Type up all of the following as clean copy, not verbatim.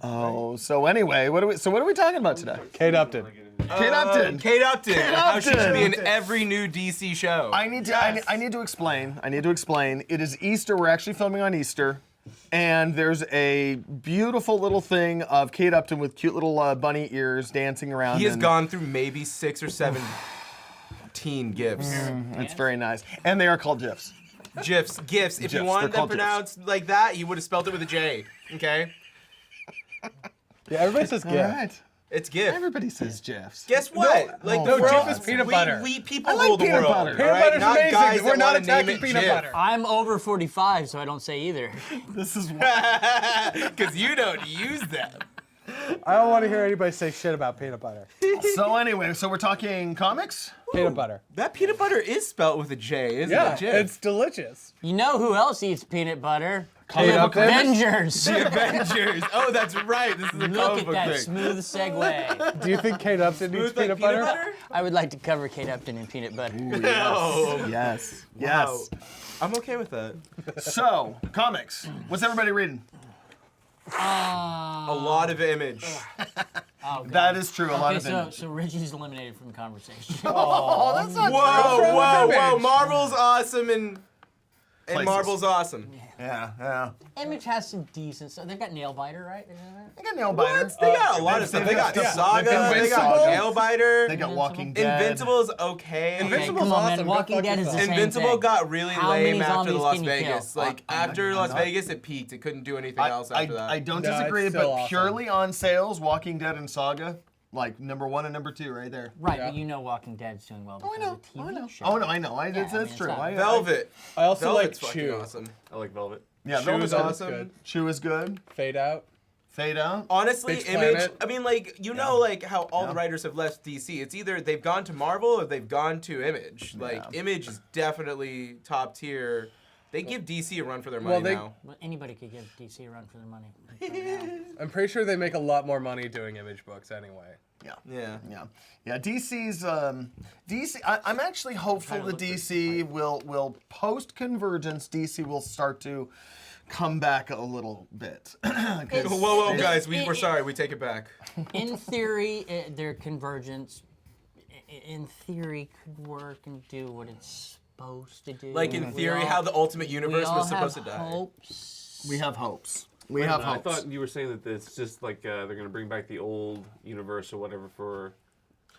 Oh, so anyway, what are we talking about today? Kate Upton. Kate Upton. Kate Upton. How she should be in Upton. every new DC show. I need to explain. It is Easter. We're actually filming on Easter. And there's a beautiful little thing of Kate Upton with cute little bunny ears dancing around. He has gone through maybe 6 or 7 teen GIFs. It's very nice. And they are called GIFs. GIFs. If GIFs, you they're wanted them called pronounced like that, he would have spelled it with a J. Okay? Yeah, everybody says All GIF. right. It's GIF. Everybody says GIFs. Guess what? No, the GIF world is peanut butter. We people I like rule the peanut world. butter. Peanut alright? butter's Not amazing. guys We're that not wanna name attacking it peanut GIF. butter. I'm over 45, so I don't say either. This is why. Because you don't use them. I don't want to hear anybody say shit about peanut butter. So anyway, so we're talking comics? Peanut butter. That peanut butter is spelt with a J, isn't Yeah, it? GIF. it's delicious. You know who else eats peanut butter? Kate Upton. Avengers. The Avengers. Oh, that's right. This is a Look comic at book that thing. smooth segue. Do you think Kate Upton needs Smooth like peanut butter? I would like to cover Kate Upton in peanut butter. No. Yes. Wow. Yes. I'm okay with that. So, comics. What's everybody reading? A lot of Image. Oh, God. That is true. A lot Okay, of Image. so Reggie's eliminated from the conversation. Oh, that's not Whoa. Marvel's awesome and Places. Marvel's awesome. Yeah. Image has some decent stuff. They've got Nailbiter, right? Isn't that right? I got Nailbiter. What? They got a lot of stuff. They got got Saga, they got Invincible. Nailbiter. They got Walking Dead. Invincible's okay. Invincible's come on, man. awesome. Go Walking fuck Dead is the same Invincible thing. got really How lame many after the zombies Las can you kill? Vegas. Like after Las Vegas, it peaked. It couldn't do anything else after that. I don't No, it's disagree, still but awesome. purely on sales, Walking Dead and Saga, like number 1 and number 2 right there. Right, Yeah. but you know Walking Dead's doing well because I know. of the TV show. Oh, no, I know. Yeah, It's I mean, it's true. not- Velvet. I also Velvet's like fucking Chew. awesome. I like Velvet. Yeah, Chew Velvet is Dead awesome. good. Chew is good. Fade out. Fade Out. Honestly, Bitch Image. Planet. I mean, like know, like how all the writers have left DC. It's either they've gone to Marvel or they've gone to Image. Like Yeah. Image is definitely top tier. They give DC a run for their money they- now. Well, anybody could give DC a run for their money. I'm pretty sure they make a lot more money doing Image books anyway. Yeah. DC's DC. I'm actually hopeful that DC will post Convergence. DC will start to come back a little bit. 'Cause Whoa, guys, we're sorry. We take it back. In theory, their convergence, in theory, could work and do what it's supposed to do. Like in We theory, all- how the Ultimate we Universe all was supposed to have die. hopes. We have hopes. We Wait a have minute, hopes. I thought you were saying that it's just like they're going to bring back the old universe or whatever for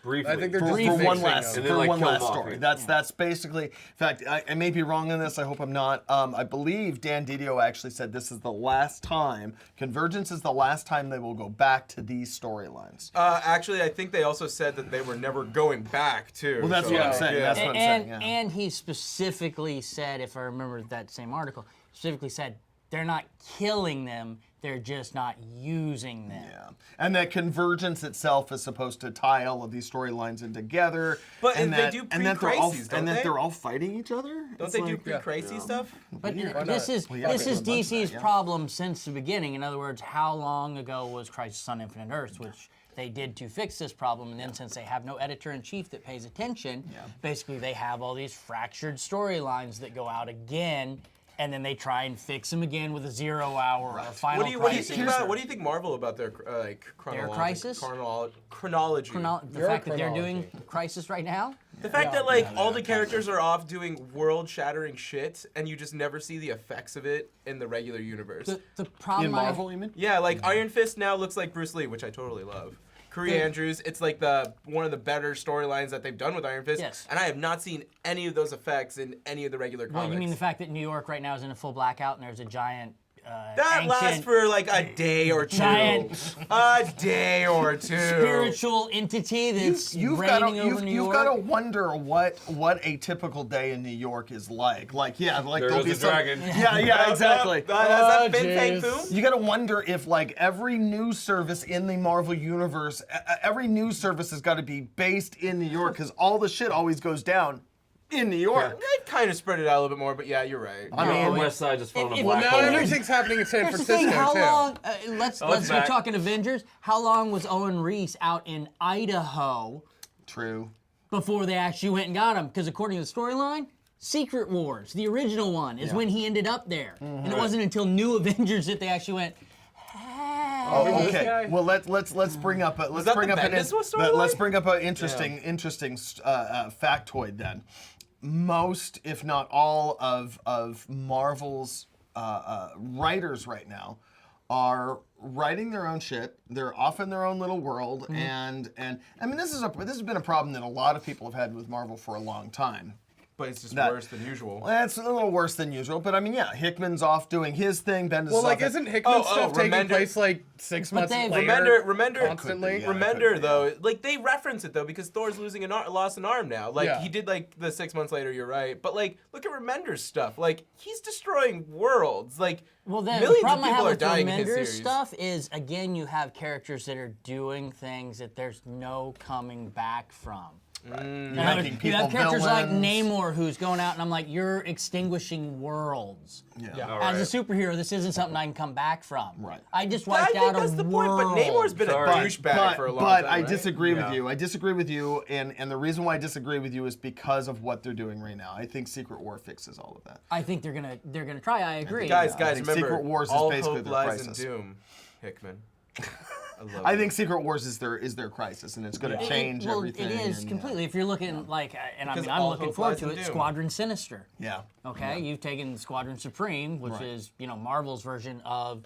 briefly. I think they're for, just for one remixing last them. And then, for like, one kill last them off, story. right? That's basically. In fact, I may be wrong on this. I hope I'm not. I believe Dan Didio actually said this is the last time. Convergence is the last time they will go back to these storylines. Actually, I think they also said that they were never going back too. Well, that's so, what I'm like, saying. yeah. That's what I'm saying. Yeah. And he specifically said, if I remember that same article, specifically said they're not killing them, they're just not using them. Yeah, and that Convergence itself is supposed to tie all of these storylines in together. But and they that, do and that they're all, pre-crises, don't and that they? they're all fighting each other. Don't It's they do like- pre-crisis stuff? But Why this not? is Well, yeah, this they is do a bunch of DC's that, yeah. problem since the beginning. In other words, how long ago was Crisis on Infinite Earths, which they did to fix this problem, and then since they have no editor-in-chief that pays attention, basically they have all these fractured storylines that go out again, and then they try and fix them again with a 0 hour or final What do you crisis. think about? What do you think Marvel about their crisis? chronology? The fact that they're doing Crisis right now? The fact that like all the characters are off doing world-shattering shit, and you just never see the effects of it in the regular universe. The problem In Marvel, you mean? Yeah, like Iron Fist now looks like Bruce Lee, which I totally love. Kree Andrews, it's like one of the better storylines that they've done with Iron Fist, Yes. and I have not seen any of those effects in any of the regular comics. Well, you mean the fact that New York right now is in a full blackout and there's a giant that lasts ancient for like a day or two. giant A day or two. spiritual entity that's You've reigning over New you've York? got to wonder what a typical day in New York is like. Like There there'll goes be the some. dragon. Yeah, exactly. Has that been jeez. Fang Foom? You got to wonder if like every news service in the Marvel universe, every news service has got to be based in New York because all the shit always goes down in New York. They've kind of spread it out a little bit more, but yeah, you're right. I mean, on the West Side just falling if- a well, black Now hole. everything's happening in San Here's the Francisco thing, how too. long, let's it's go back. talking Avengers, how long was Owen Reese out in Idaho True. before they actually went and got him? Because according to the storyline, Secret Wars, the original one, is when he ended up there. And it wasn't until New Avengers that they actually went, hey. Oh, this okay. guy? Well, let's bring up a, let's that bring the up an Bendis let's storyline? bring up an interesting factoid then. Most, if not all, of Marvel's writers right now are writing their own shit. They're off in their own little world, and I mean this has been a problem that a lot of people have had with Marvel for a long time. But it's just That- worse than usual. Well, it's a little worse than usual, but I mean, yeah, Hickman's off doing his thing. Bendis Well, is like, off isn't Hickman's stuff taking Remender- place like 6 months they've- later? Remender, constantly. Yeah, Remender could be, though, like they reference it though because Thor's losing lost an arm now. Like Yeah. he did like the 6 months later. You're right, but like look at Remender's stuff. Like he's destroying worlds. Like Well, then the millions of problem I have people are with dying in his Remender's series. stuff is, again, you have characters that are doing things that there's no coming back from. You're You making have people characters like villains. Namor who's going out, and I'm like, you're extinguishing worlds. Yeah. All As right. a superhero, this isn't something I can come back from. Right. I just I wiped think out that's a the world. point. But Namor's been Sorry. a douchebag for a long but time. I right? disagree with Yeah. you. I disagree with you, and the reason why I disagree with you is because of what they're doing right now. I think Secret War fixes all of that. I think they're gonna try. I agree. Guys, I guys, think remember, Secret Wars is all basically hope their lies crisis. in doom, Hickman. I love I it. think Secret Wars is their crisis, and it's going to change well, everything. It is and, completely. If you're looking like, and I Because mean, I'm all looking hope forward lies to in it. doom. Squadron Sinister. Yeah. Okay, you've taken Squadron Supreme, which Right. is Marvel's version of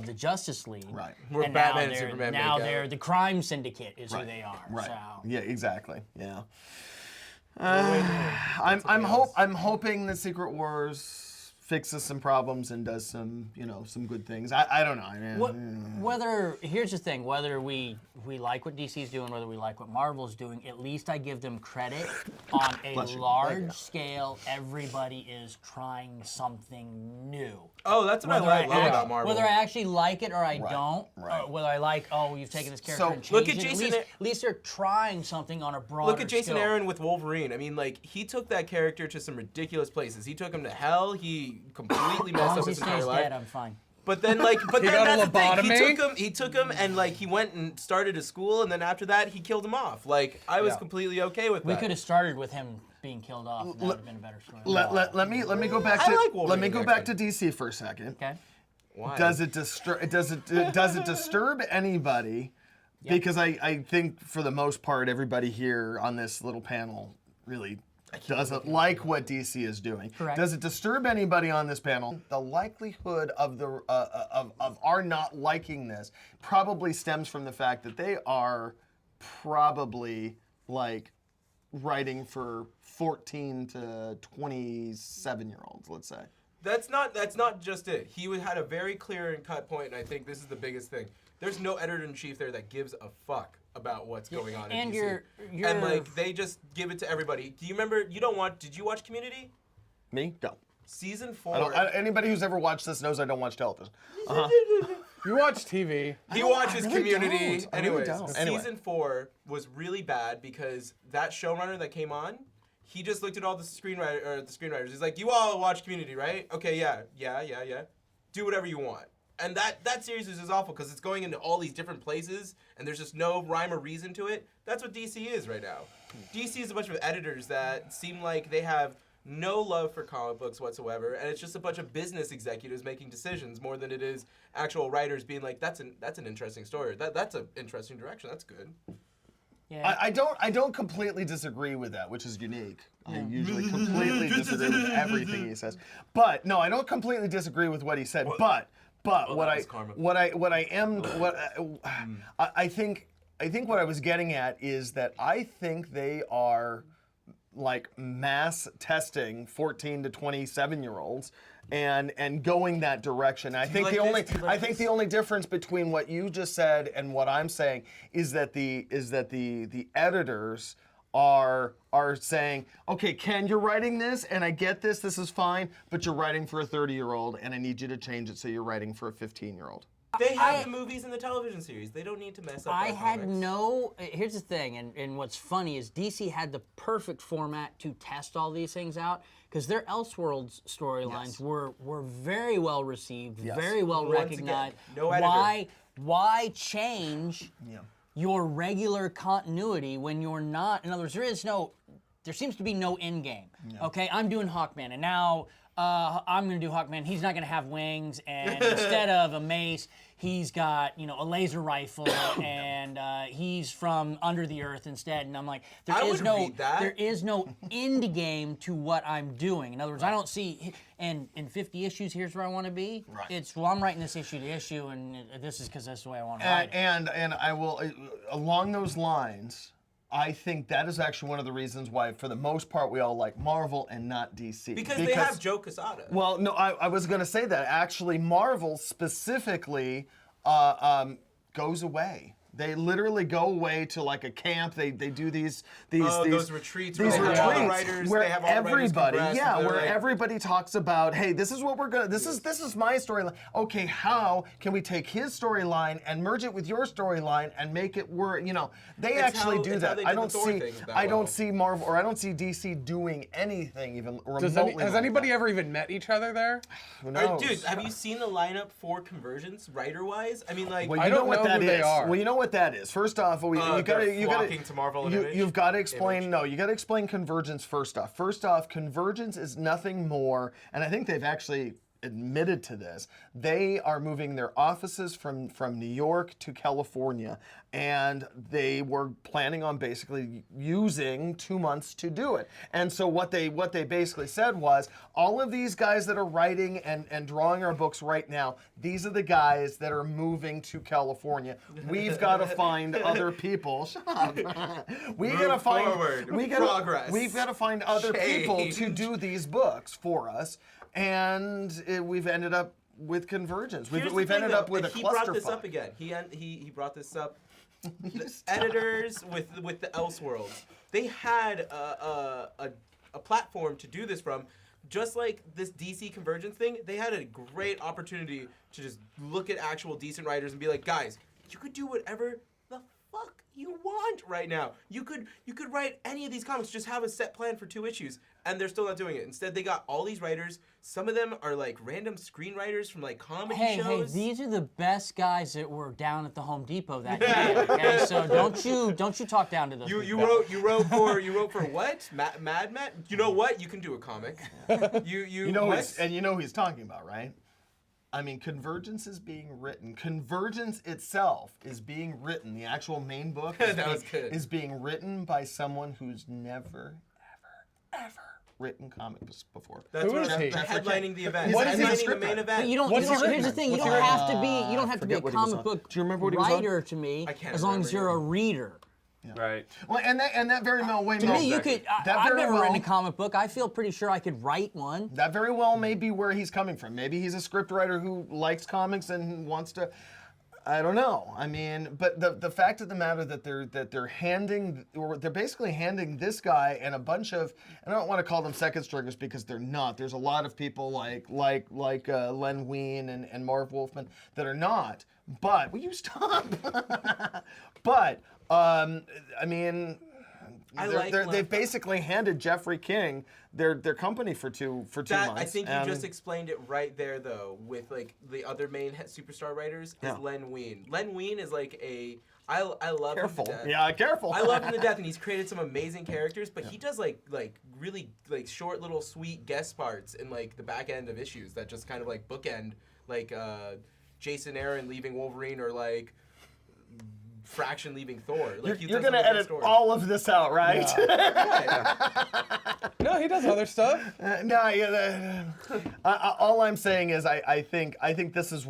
the Justice League. Right. Where And Batman and now Superman now make out. they're the crime syndicate is who Right. they are. Right. So. Yeah. Exactly. Yeah. Wait, I'm hoping that Secret Wars fixes some problems and does some some good things. I don't know. I mean, Whether here's the thing, whether we like what DC's doing, whether we like what Marvel's doing, at least I give them credit on a Bless you. large scale. Everybody is trying something new. Oh, that's what I love about Marvel. Whether I actually like it or I don't, right. whether I like, you've taken this character So, and changed look at it. Jason At least they're trying something on a broader Look at Jason scope. Aaron with Wolverine. I mean, like, he took that character to some ridiculous places. He took him to hell. He completely As messed long up as he his entire stays life. dead, I'm fine. But then, like, got a that's the thing. lobotomy? He took him, and like, he went and started a school, and then after that, he killed him off. Like, I was Yeah. completely okay with We that. could have started with him being killed off, and that would have been a better story. let me go back I to like Wolverine, let me go back to actually. DC for a second. Okay. Why? Does it disturb anybody? Because I think for the most part everybody here on this little panel really doesn't like what DC is doing. Correct. Does it disturb anybody on this panel? The likelihood of of our not liking this probably stems from the fact that they are probably like writing for 14 to 27-year-olds, let's say. That's not just it. He had a very clear and cut point, and I think this is the biggest thing. There's no editor-in-chief there that gives a fuck about what's going on in and DC. you're- And like they just give it to everybody. Do you remember? Did you watch Community? Me? No. Season 4. Anybody who's ever watched this knows I don't watch television. You watch TV. He watches really Community. don't. I really Anyways, don't. Anyway. season 4 was really bad because that showrunner that came on, he just looked at all the screenwriters. He's like, "You all watch Community, right? Okay, yeah. Do whatever you want." And that series is just awful because it's going into all these different places and there's just no rhyme or reason to it. That's what DC is right now. DC is a bunch of editors that seem like they have no love for comic books whatsoever, and it's just a bunch of business executives making decisions more than it is actual writers being like, that's an interesting story. That's an interesting direction. That's good. Yeah. I don't completely disagree with that, which is unique. I usually completely disagree with everything he says. But no, I don't completely disagree with what he said. But what that was karma. I think what I was getting at is that I think they are like mass testing 14 to 27-year-olds and going that direction. I think like the this? only Do you like I think this? the only difference between what you just said and what I'm saying is that the editors are saying, okay, Ken, you're writing this, and I get this is fine, but you're writing for a 30-year-old, and I need you to change it so you're writing for a 15-year-old. They have the movies and the television series. They don't need to mess up. I our had comics. no. Here's the thing, and what's funny is DC had the perfect format to test all these things out because their Elseworlds storylines were very well received, very well Once recognized. again, no editor. Why change your regular continuity when you're not? In other words, there seems to be no end game. Okay, I'm doing Hawkman, and now I'm going to do Hawkman. He's not going to have wings, and instead of a mace, he's got a laser rifle, and he's from under the earth instead. And I'm like, I would read that. there is no end game to what I'm doing. In other words, I don't see. And in 50 issues, here's where I want to be. Right. It's I'm writing this issue to issue, and this is because that's the way I want to write it. And I will, along those lines, I think that is actually one of the reasons why, for the most part, we all like Marvel and not DC. Because they have Joe Quesada. Well, no, I was going to say that. Actually, Marvel specifically goes away. They literally go away to like a camp. They do these those retreats. These where they have all the retreats writers, where they have all the writers everybody, compressed, yeah, and they're where like, everybody talks about, hey, this is what we're gonna. This is my storyline. Okay, how can we take his storyline and merge it with your storyline and make it work? They actually do it's how that. they I did the don't Thor see. thing that I well. don't see Marvel or I don't see DC doing anything even remotely. Has like anybody that. ever even met each other there? Who knows? Dude, have you seen the lineup for Convergence writer-wise? I mean, like, Well, I you know don't what know that who they is. are. Well, you know what that is. First off, they're flocking to Marvel and Image? You've got to explain. Image. No, you got to explain Convergence first off. First off, Convergence is nothing more, and I think they've actually admitted to this. They are moving their offices from New York to California, and they were planning on basically using 2 months to do it. And so what they basically said was, all of these guys that are writing and drawing our books right now, these are the guys that are moving to California. We've got to find other people. Shut up. We've got to find forward. Progress. We've got to find other people to Change. do these books for us, and we've ended up with Convergence. Here's the We've thing, ended though, up with a and he brought this clusterfuck. up again. He brought this up. The editors with the Elseworlds, they had a platform to do this from. Just like this DC Convergence thing, they had a great opportunity to just look at actual decent writers and be like, guys, you could do whatever the fuck you want right now. You could write any of these comics, just have a set plan for 2 issues, and they're still not doing it. Instead, they got all these writers. Some of them are like random screenwriters from like comedy Hey, shows. these are the best guys that were down at the Home Depot that day. Okay, so don't you talk down to those. You people. wrote for what? Mad Matt? You know what? You can do a comic. You know what? and you know who he's talking about, right? I mean, Convergence is being written. Convergence itself is being written. The actual main book is being written by someone who's never, ever written comics before. That's Who what is I'm he? headlining the event. What is he? Headlining the main event. But you don't. What's he Here's the written? thing: you What's don't he have to be. You don't have to be a forget what he was comic on. book Do you remember what he was on? writer to me, I can't as long as remember you're a reader. Right. Well, and that very well To me, you could. That I've very never written a well- comic book. I feel pretty sure I could write one. That very well may be where he's coming from. Maybe he's a scriptwriter who likes comics and wants to. I don't know. I mean, but the fact of the matter that they're basically handing this guy and a bunch of, and I don't want to call them second stringers because they're not. There's a lot of people like Len Wein and Marv Wolfman that are not. But will you stop? But I mean. They've basically handed Jeffrey King their company for two months. I think you just explained it right there, though, with like the other main superstar writers is Yeah. Len Wein. Len Wein is like I love Careful. him to death. Yeah, careful. I love him to death, and he's created some amazing characters. But he does like really like short little sweet guest parts in like the back end of issues that just kind of like bookend like Jason Aaron leaving Wolverine or like Fraction leaving Thor. Like You're gonna edit all of this out, right? No, he does other stuff. All I'm saying is I think this is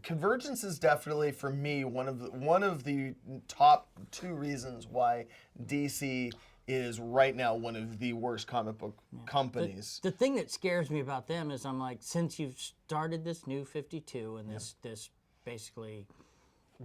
Convergence is definitely for me one of the top 2 reasons why DC is right now one of the worst comic book companies. The thing that scares me about them is I'm like, since you've started this new 52 and this basically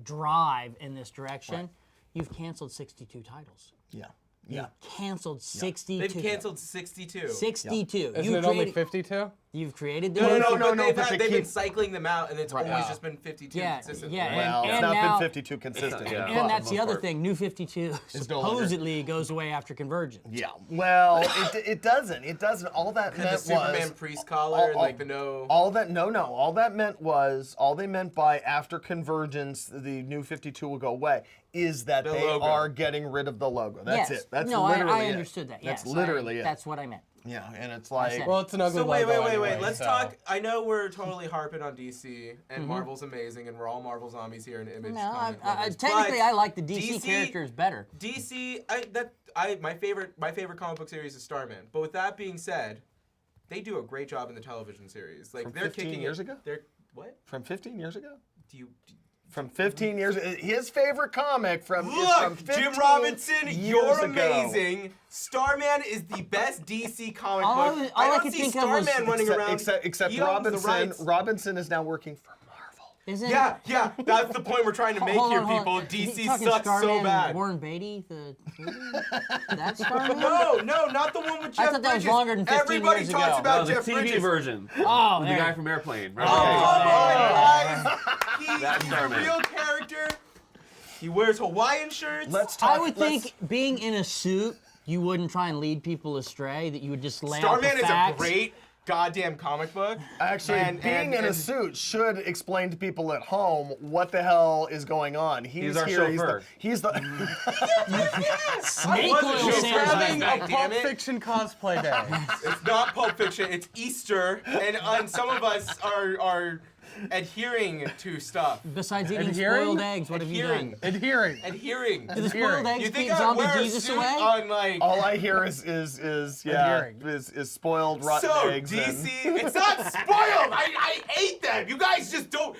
drive in this direction, you've canceled 62 titles. Yeah. You've canceled 62. They've canceled 62. 62. Isn't it only 52? You've created the No, new but but they've they been keep- cycling them out, and it's always Yeah. just been 52 Yeah, consistently. yeah, Well, and it's not now- been 52 consistent. Yeah. And that's most the other part. thing. New 52 no longer- supposedly goes away after Convergence. Yeah. Well, it doesn't. It doesn't. All that And meant the Superman was priest collar, and like the no. All that all that meant was all they meant by after Convergence, the new 52 will go away. Is that The they logo. are getting rid of the logo? That's Yes. it. That's no, literally I it. understood that. That's yes, literally it. That's what I meant. Yeah, and it's like, it. Well, it's an ugly So wait. logo anyway, Let's so- talk. I know we're totally harping on DC, and Marvel's amazing, and we're all Marvel zombies here in Image. No, comic lovers, technically, but I like the DC characters better. DC, my favorite comic book series is Starman. But with that being said, they do a great job in the television series. Like From they're 15 kicking years it. ago? They're what? from 15 years ago? Do you? From 15 years, his favorite comic is from Look, 15 Jim Robinson, years you're ago. amazing. Starman is the best DC comic All book. I don't could see think of was- Starman running around. Except He owns the Robinson. rights. Robinson is now working for Marvel. Isn't Yeah, that's the point we're trying to make Hold here, on, hold people. on. You DC talking sucks so Starman, bad. Warren Beatty, the that Starman? No, not the one with Jeff thought that was Bridges. longer than 15 Everybody years talks ago. about the Jeff TV Bridges. version. Oh, With the there. guy from Airplane. Right? Oh, come on, guys. That's He's a Starman. real character. He wears Hawaiian shirts. Let's talk. I would think being in a suit, you wouldn't try and lead people astray. That you would just lay out Starman the is a facts. great goddamn comic book. Actually, being in a suit should explain to people at home what the hell is going on. He's our here, chauffeur. He's the Snake wasn't oil sure. salesman. Having a God damn Pulp it. Fiction cosplay day. It's not Pulp Fiction. It's Easter, and some of us are adhering to stuff. Besides eating Adhering? spoiled eggs, what have you Adhering. done? Adhering. Adhering. Do the spoiled Adhering. eggs You think keep I'd zombie wear a Jesus suit away? on like? all I hear is Adhering. spoiled rotten So eggs. and- DC, it's not spoiled. I hate them. You guys just don't.